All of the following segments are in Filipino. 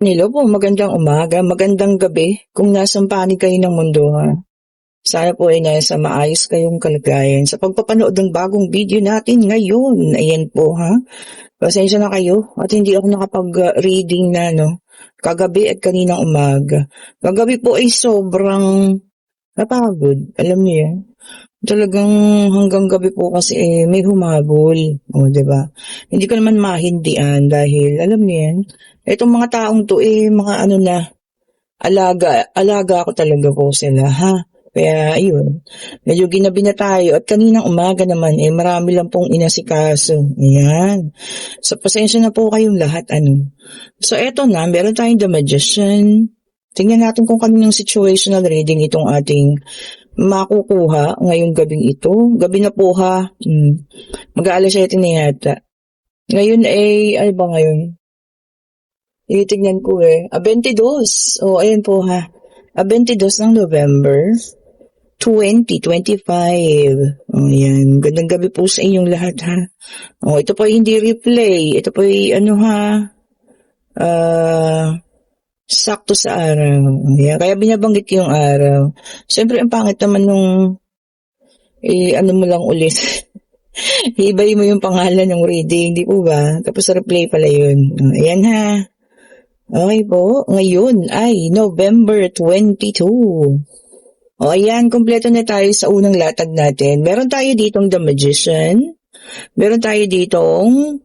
Hello po, magandang umaga, magandang gabi kung nasang panig kayo ng mundo ha. Sana po ay nasa maayos kayong kalagayan sa pagpapanood ng bagong video natin ngayon. Ayan po ha. Pasensya na kayo at hindi ako nakapag-reading na kagabi at kaninang umaga. Kagabi po ay sobrang napagod. Alam niyo yan. Talagang hanggang gabi po kasi may humabol. O, diba? Hindi ko naman mahindian dahil alam niyo yan. Itong mga taong to mga alaga ko talaga po sila ha. Kaya ayun, medyo ginabi na tayo at kaninang umaga naman marami lang pong inasikaso. Ayan. So pasensya na po kayong lahat So eto na, meron tayong The Magician. Tingnan natin kung kaninang situational reading itong ating makukuha ngayong gabing ito. Gabi na po ha. Mag-aalas 7 na yata. Ngayon ano ba ngayon? Itignan ko 22. Ayan po ha. 22 ng November 2025. Ayan. Gandang gabi po sa inyong lahat ha. Ito po ay hindi replay. Ito po ay sakto sa araw. Ayan. Kaya binabanggit yung araw. Siyempre ang pangit naman nung mo lang ulit. Hibay mo yung pangalan ng reading, di po ba? Tapos replay pala yun. Ayan ha. Okay po, ngayon ay November 22. Ayan, kompleto na tayo sa unang latag natin. Meron tayo ditong The Magician. Meron tayo ditong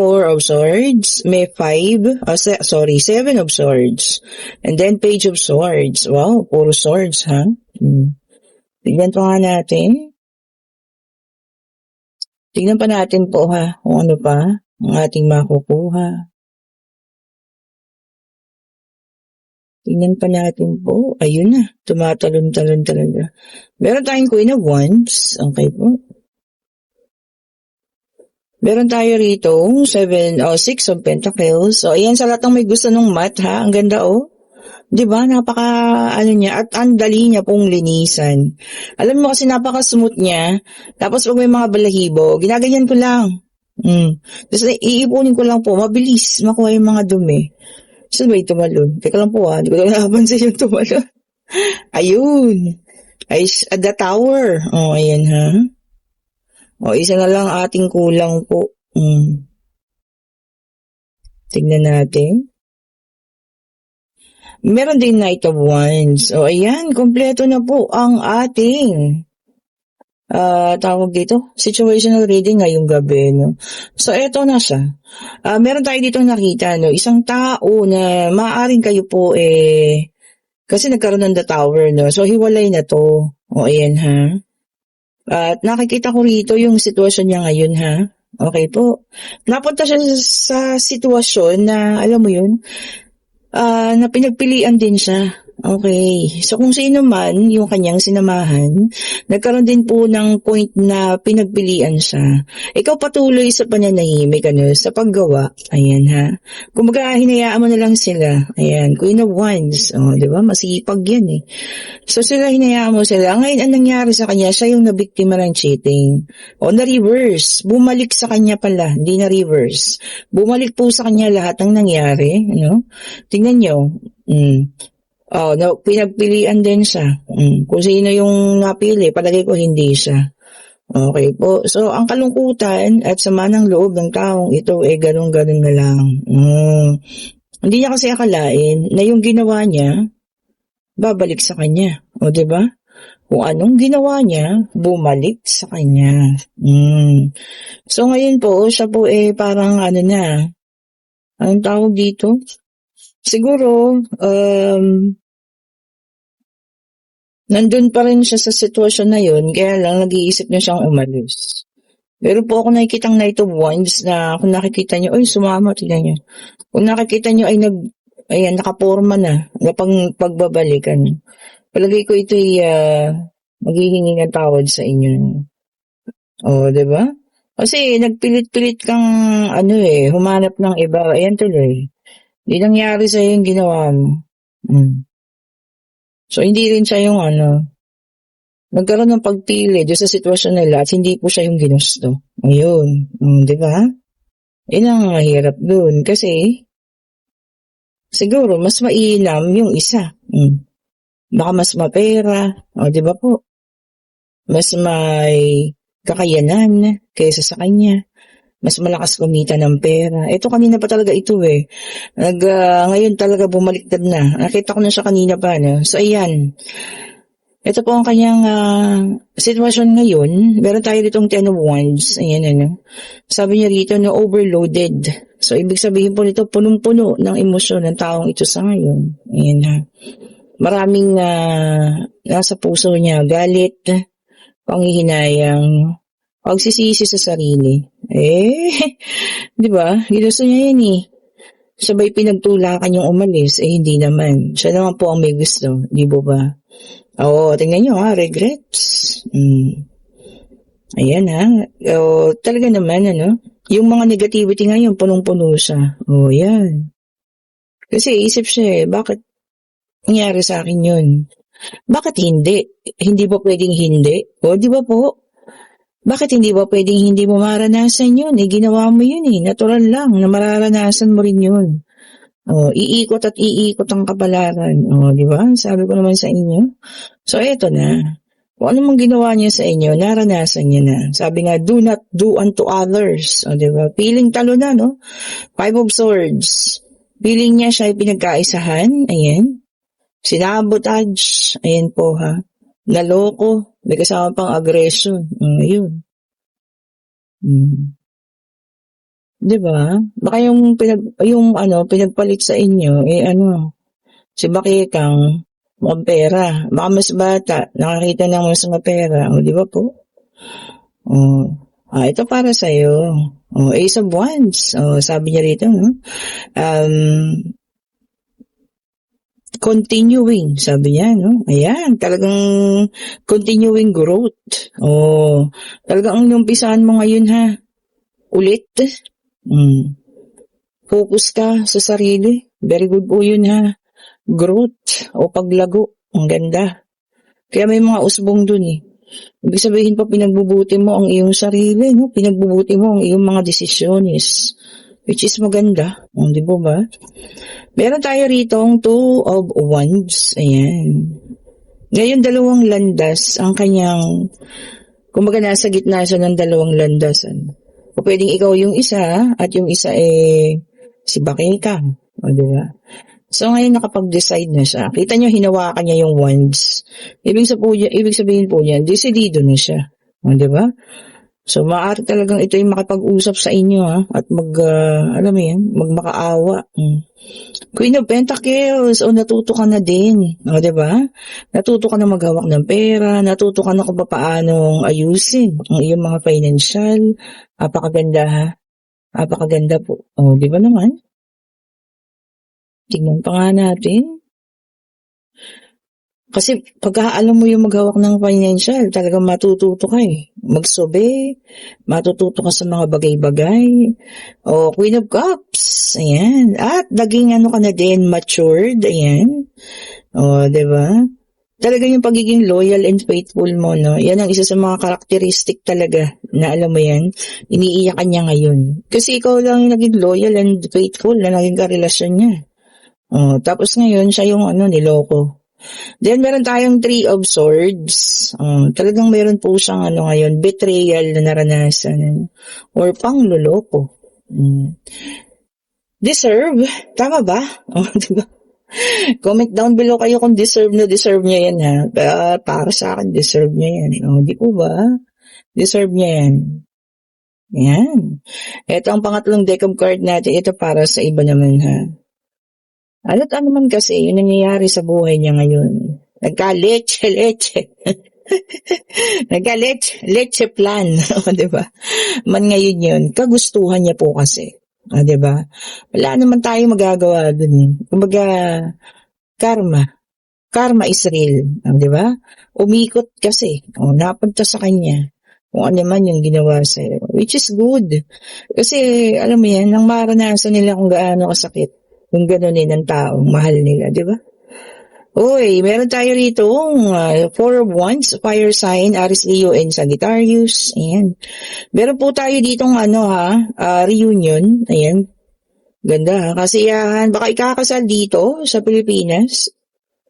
Four of Swords. May 7 of Swords. And then Page of Swords. Wow, puro swords, ha? Tignan pa nga natin. Tignan pa natin po, ha, kung ano pa ang ating makukuha. Tingnan pa natin po. Ayun na. Tumatalon-talon talaga. Meron tayong Queen of Wands. Okay po. Meron tayo rito 6 of Pentacles. Ayan sa lahat ng may gusto ng math ha. Ang ganda Diba? Napaka niya. At ang dali niya pong linisan. Alam mo kasi napaka smooth niya. Tapos pag may mga balahibo, ginaganyan ko lang. Tapos iipunin ko lang po. Mabilis makuha yung mga dumi. Saan ba yung tumalon? Teka lang po hindi ko lang nakapansin yung tumalon. Ayun. The Tower. Ayan ha. Isa na lang ating kulang po. Tignan natin. Meron din Knight of Wands. Ayan. Kompleto na po ang ating tawag dito, situational reading ngayong gabi, So, eto na siya. Meron tayo dito nakita, isang tao na maaaring kayo po, kasi nagkaroon ng The Tower, So, hiwalay na to. Ayan, ha. At nakikita ko rito yung sitwasyon niya ngayon, ha. Okay po. Napunta siya sa sitwasyon na, alam mo yun, na pinagpilian din siya. Okay. So kung sino man yung kanyang sinamahan, nagkaroon din po ng point na pinagpilian siya. Ikaw patuloy sa pananahimik, sa paggawa. Ayan ha. Kung hinayaan mo na lang sila. Ayan. Queen of Wands. Di ba? Masipag yan So sila, hinayaan mo sila. Ngayon, ang nangyari sa kanya, siya yung nabiktima ng cheating. Na-reverse. Bumalik sa kanya pala. Hindi na-reverse. Bumalik po sa kanya lahat ng nangyari. Tingnan nyo. Pinagpilian din siya. Kung sino yung napili, palagay ko hindi siya. Okay po. So, ang kalungkutan at sama ng loob ng taong ito, ganun-ganun na lang. Hindi niya kasi akalain na yung ginawa niya, babalik sa kanya. Diba? Kung anong ginawa niya, bumalik sa kanya. So, ngayon po, siya po parang na, anong tawag dito? Siguro, nandun pa rin siya sa sitwasyon na yun, kaya lang nag-iisip niya siyang umalis. Pero po ako nakikitang Knight of Wands na kung nakikita niyo, sumama, tignan niyo. Kung nakikita niyo nakaporma na pagbabalikan. Palagay ko ito maghihingi ng tawad sa inyo. Diba? Kasi nagpilit-pilit kang humanap ng iba. Ayan tuloy. Hindi nangyari sa'yo yung ginawa mo. So, hindi rin siya yung nagkaroon ng pagpili doon sa sitwasyon nila at hindi po siya yung ginusto. Ayun. Di ba? Yun ang mahirap doon. Kasi, siguro mas mainam yung isa. Baka mas mapera, o di ba po? Mas may kakayanan kaysa sa kanya. Mas malakas kumita ng pera. Ito kanina pa talaga ito eh. Ngayon talaga bumaliktad na. Nakita ko na siya kanina pa. No? So ayan. Ito po ang kanyang sitwasyon ngayon. Meron tayo ditong 10 of Wands. Ayan ano. Sabi niya rito na overloaded. So ibig sabihin po nito punong-puno ng emosyon ng taong ito sa ngayon. Ayan ha. Maraming nasa puso niya. Galit, panghihinayang, pagsisisi sa sarili. Di ba? Ginusto niya yan eh. Sabay pinagtulakan yung umalis, hindi naman. Siya naman po ang may gusto, di ba? Oo, tingnan nyo ha, regrets. Ayan ha. Talaga naman, ano? Yung mga negativity ngayon, punong-puno siya. Yan. Kasi isip siya bakit nangyari sa akin yun? Bakit hindi? Hindi ba pwedeng hindi? Di ba po? Bakit hindi ba pwedeng hindi mo maranasan yun? Ginawa mo yun Natural lang na mararanasan mo rin yun. Iikot at iikot ang kapalaran. Di ba? Sabi ko naman sa inyo. So, eto na. Kung ano mang ginawa niya sa inyo, naranasan niya na. Sabi nga, do not do unto others. Di ba? Piling talo na, no? 5 of Swords. Piling niya siya ay pinagkaisahan. Ayan. Sinabotage. Ayan po, ha? Naloko. May kasama pang aggression. Ayun. Di ba? Baka yung pinagpalit sa inyo, si Bakekang, mukhang pera. Baka mas bata, nakakita ng mas mga pera. Di ba po? Ito para sa'yo. Ace of Wands. Sabi niya rito, no? Continuing, sabi niya, no? Ayan, talagang continuing growth. Talagang umpisahan mo ngayon, ha? Ulit. Focus ka sa sarili. Very good po yun, ha? Growth o paglago. Ang ganda. Kaya may mga usbong dun, Ibig sabihin pa, pinagbubuti mo ang iyong sarili, no? Pinagbubuti mo ang iyong mga desisyones. Which is maganda. Di ba? Meron tayo ritong 2 of Wands. Ayan. Ngayon, 2 landas ang kanyang, kumbaga nasa gitna siya ng 2 landasan. O pwedeng ikaw yung isa, at yung isa si Bakeka. Di ba? So ngayon nakapag-decide na siya. Kita niyo, hinawakan niya yung Wands. Ibig sabihin po niyan, desidido na siya. Di ba? So, maaari talagang ito yung makipag-usap sa inyo, at magmakaawa. Queen of Pentacles, natuto ka na din. Diba? Natuto ka na maghawak ng pera, natuto ka na kung paanong ayusin ang iyong mga financial. Apakaganda, ha? Apakaganda po. Diba naman? Tingnan pa nga natin. Kasi pagka alam mo yung maghawak ng financial, talagang matututo ka magsobe, matututo ka sa mga bagay-bagay. Queen of Cups, ayan. At naging ka na din, matured, ayan. Diba? Talaga yung pagiging loyal and faithful mo, no? Yan ang isa sa mga karakteristik talaga na alam mo yan, iniiyakan niya ngayon. Kasi ikaw lang yung naging loyal and faithful na naging karelasyon niya. Tapos ngayon, siya yung niloko. Then, meron tayong 3 of Swords. Talagang meron po siyang ngayon, betrayal na naranasan. Or pangloloko. Deserve? Tama ba? Diba? Comment down below kayo kung deserve niya yan, ha? Para sa akin, deserve niya yan. Di po ba? Deserve niya yan. Yan. Ito ang pangatlong deck of card natin. Ito para sa iba naman, ha? Ano man kasi, yung nangyayari sa buhay niya ngayon. Nagka-leche. Nagka-leche plan. Diba? Man ngayon yun, kagustuhan niya po kasi. Diba? Wala naman tayo magagawa dun. Kumbaga, karma. Karma is real. Diba? Umikot kasi. Napunta sa kanya. Kung ano man yung ginawa sa'yo. Which is good. Kasi, alam mo yan, nang maranasan nila kung gaano kasakit. Kung ganunin ang taong mahal nila, di ba? Meron tayo rito 4 of Wands, fire sign, Aries, Leo, and Sagittarius. Ayan. Meron po tayo ditong reunion. Ayan. Ganda ha, kasiyahan. Baka ikakasal dito sa Pilipinas,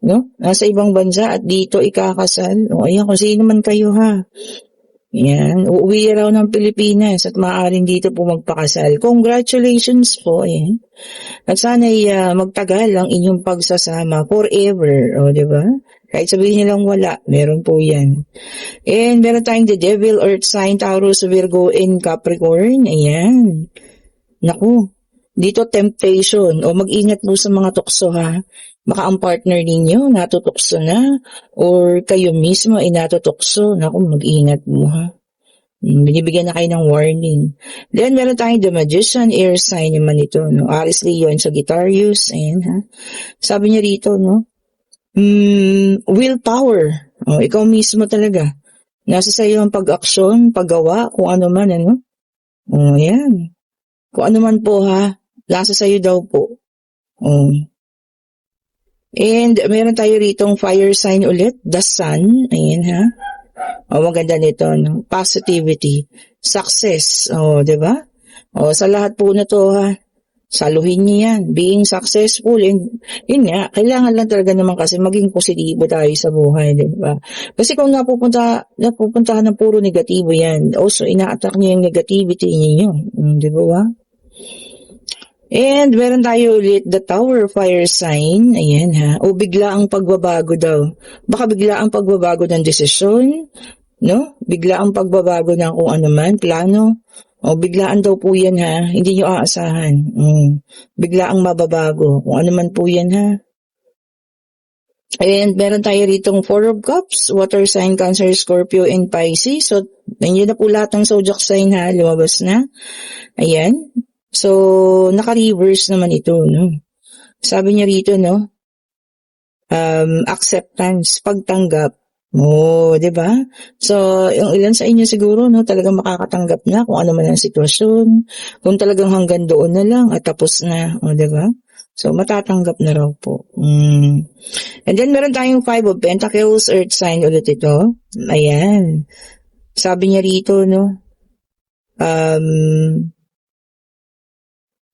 no? Nasa ibang bansa at dito ikakasal. O ayan, kung sino man kayo ha. Yan, uuwi raw ng Pilipinas at maaaring dito po magpakasal. Congratulations po, eh. At sana'y magtagal ang inyong pagsasama forever, o di ba? Kahit sabihin nilang wala, meron po yan. And meron tayong the Devil, Earth sign, Taurus, Virgo, and Capricorn. Ayan. Naku, dito temptation. O mag-ingat po sa mga tukso ha. Baka ang partner ninyo natutokso na or kayo mismo ay natutokso. Naku, mag-ingat mo ha. Binibigyan na kayo ng warning. Then, meron tayong the Magician, air sign naman ito. No? Aries, Leo, and Sagittarius. Ayan ha. Sabi niya rito, no? Willpower. O, ikaw mismo talaga. Nasa sa'yo ang pag-aksyon, paggawa, kung ano man, ano? O, ayan. Kung ano man po ha, nasa sa'yo daw po. O, and meron tayo ritong fire sign ulit, the sun. Ayan ha. O maganda nito, no? Positivity, success. O, di ba? O sa lahat po na to ha, saluhin niyo yan. Being successful. And yun nga, kailangan lang talaga naman kasi maging positibo tayo sa buhay, di ba? Kasi kung napupuntahan ng puro negatibo yan, also ina-attack niyo yung negativity niyo. Di ba? And meron tayo ulit the Tower fire sign. Ayan ha. O bigla ang pagbabago daw. Baka bigla ang pagbabago ng desisyon, no? Bigla ang pagbabago ng kung ano man, plano. O biglaan daw po yan ha. Hindi nyo aasahan. Bigla ang mababago. Kung ano man po yan ha. And meron tayo ritong Four of Cups, water sign, Cancer, Scorpio, and Pisces. So, nandiyan na po lahat ng zodiac sign ha. Lumabas na. Ayan. So, naka-reverse naman ito, no? Sabi niya rito, no? Acceptance, pagtanggap. Oh, 'di ba? So, yung ilan sa inyo siguro, no, talagang makakatanggap na kung ano man ang sitwasyon, kung talagang hanggang doon na lang at tapos na, 'di ba? So, matatanggap na raw po. And then, meron tayong Five of Pentacles, Earth sign ulit ito. Ayan. Sabi niya rito, no?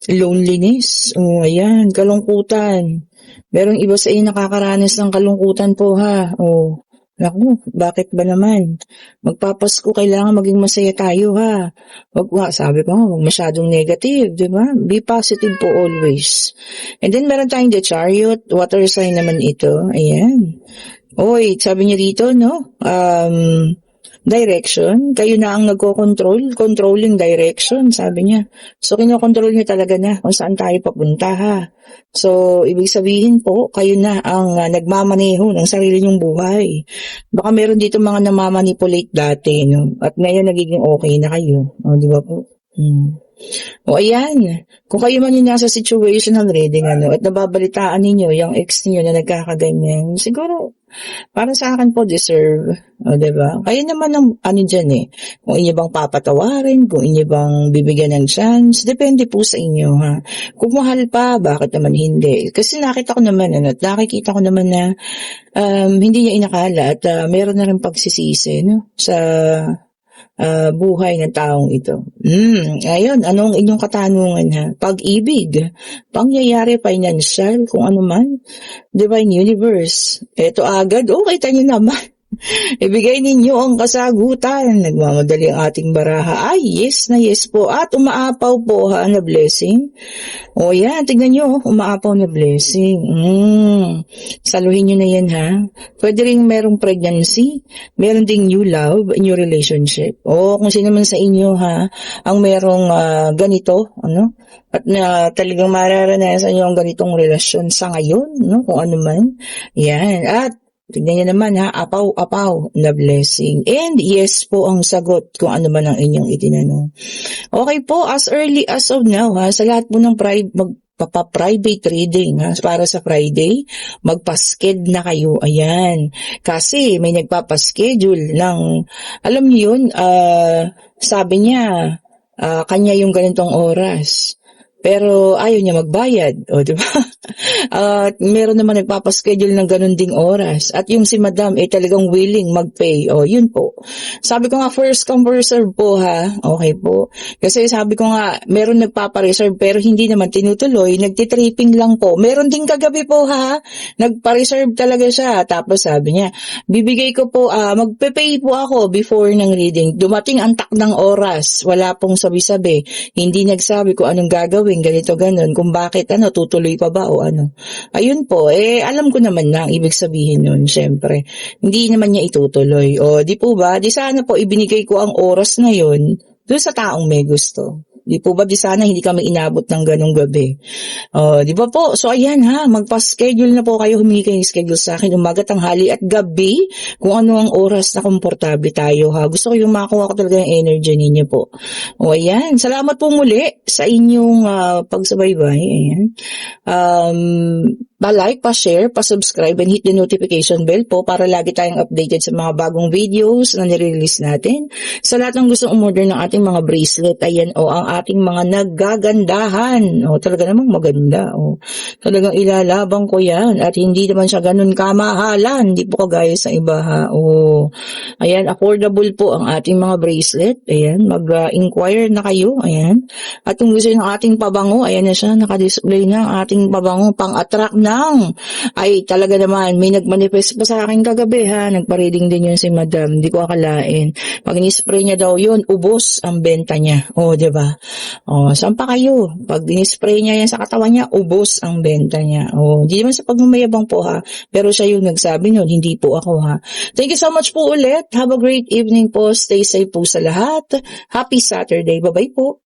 Loneliness. Oh, ayan. Kalungkutan. Merong iba sa inyo nakakaranas ng kalungkutan po ha. Oh, naku, bakit ba naman? Magpapasko, kailangan maging masaya tayo ha. Sabi ko, huwag masyadong negative, di ba? Be positive po always. And then meron tayong the Chariot, water sign naman ito. Ayan. Oy, sabi niya dito, no? Direction, kayo na ang controlling direction, sabi niya. So, kinokontrol niyo talaga na kung saan tayo papunta ha. So, ibig sabihin po, kayo na ang nagmamaneho ng sarili niyong buhay. Baka meron dito mga namamanipulate dati, no? At ngayon nagiging okay na kayo. O, di ba po? O, ayan. Kung kayo man yung nasa situational reading, ano, at nababalitaan ninyo yung ex niyo na nagkakaganyan, siguro, para sa akin po, deserve. O, diba? Kaya naman ang ano dyan eh. Kung inyo bang papatawarin, kung inyo bang bibigyan ng chance, depende po sa inyo ha. Kung mahal pa, bakit naman hindi? Kasi nakita ko naman, at nakikita ko naman na hindi niya inakala at meron na rin pagsisisi no, sa buhay ng taong ito. Ayun, anong inyong katanungan ha? Pag-ibig, pangyayari, financial, kung ano man, divine universe. Ito agad, kita niyo naman. Ibigay ninyo ang kasagutan. Nagmamadali ang ating baraha. Ay, yes na yes po. At umaapaw po ha, na blessing. O yan, tignan nyo, umaapaw na blessing. Saluhin nyo na yan ha. Pwede rin merong pregnancy, meron ding new love, new relationship. O kung sino man sa inyo ha, ang merong ganito, ano, at na talagang mararanasan nyo ang ganitong relasyon sa ngayon, no, kung ano man. Yan, at tignan niyo naman ha, apaw-apaw na blessing. And yes po ang sagot kung ano man ang inyong itinanong. Okay po, as early as of now ha, sa lahat po ng magpapa-private reading ha, para sa Friday, magpasked na kayo. Ayan. Kasi may nagpapaschedule ng, alam niyo yun, sabi niya, kanya yung ganitong oras. pero ayaw niya magbayad, o di ba? At meron naman nagpapaschedule ng ganun ding oras. At yung si madam ay talagang willing mag-pay. O, yun po. Sabi ko nga, first come, first serve po ha. Okay po. Kasi sabi ko nga, meron nagpapareserve pero hindi naman tinutuloy. Nagtitripping lang po. Meron din kagabi po ha. Nagpa-reserve talaga siya. Tapos sabi niya, bibigay ko po, magpe-pay po ako before ng reading. Dumating ang takdang oras. Wala pong sabi-sabi. Hindi nagsabi kung anong gagawin, ganito, ganon. Kung bakit, tutuloy pa ba o ano. Ayun po, alam ko naman na ang ibig sabihin nun, syempre. Hindi naman niya itutuloy. O, di po ba? Di sana po ibinigay ko ang oras na yun doon sa taong may gusto. Di po ba? Di sana hindi kami inabot ng ganong gabi. Di ba po? So ayan ha, magpa-schedule na po kayo, humingi kayo ng schedule sa akin, umaga, tanghali at gabi, kung ano ang oras na komportable tayo ha. Gusto ko yung makuha ko talaga yung energy ninyo po. O ayan, salamat po muli sa inyong pagsubaybay. Ayan. Pa-like, pa-share, pa-subscribe, and hit the notification bell po para lagi tayong updated sa mga bagong videos na nire-release natin. Sa lahat ng gustong umorder ng ating mga bracelet, ayan ang ating mga naggagandahan. Talaga namang maganda. Talagang ilalabang ko yan at hindi naman siya ganun kamahalan. Hindi po kagaya sa iba ha. Ayan, affordable po ang ating mga bracelet. Ayan, mag-inquire na kayo. Ayan. At kung gusto ng ating pabango, ayan na siya, nakadisplay na ang ating pabango pang-attract ay talaga naman, may nag-manifest pa sa akin kagabi ha, nagpa-reading din yun si madam, hindi ko akalain. Pag ni-spray niya daw yun, ubos ang benta niya. Diba? Saan pa kayo? Pag ni-spray niya yan sa katawan niya, ubos ang benta niya. Hindi naman sa pagmamayabang po ha, pero siya yung nagsabi nun, hindi po ako ha. Thank you so much po ulit. Have a great evening po. Stay safe po sa lahat. Happy Saturday. Bye-bye po.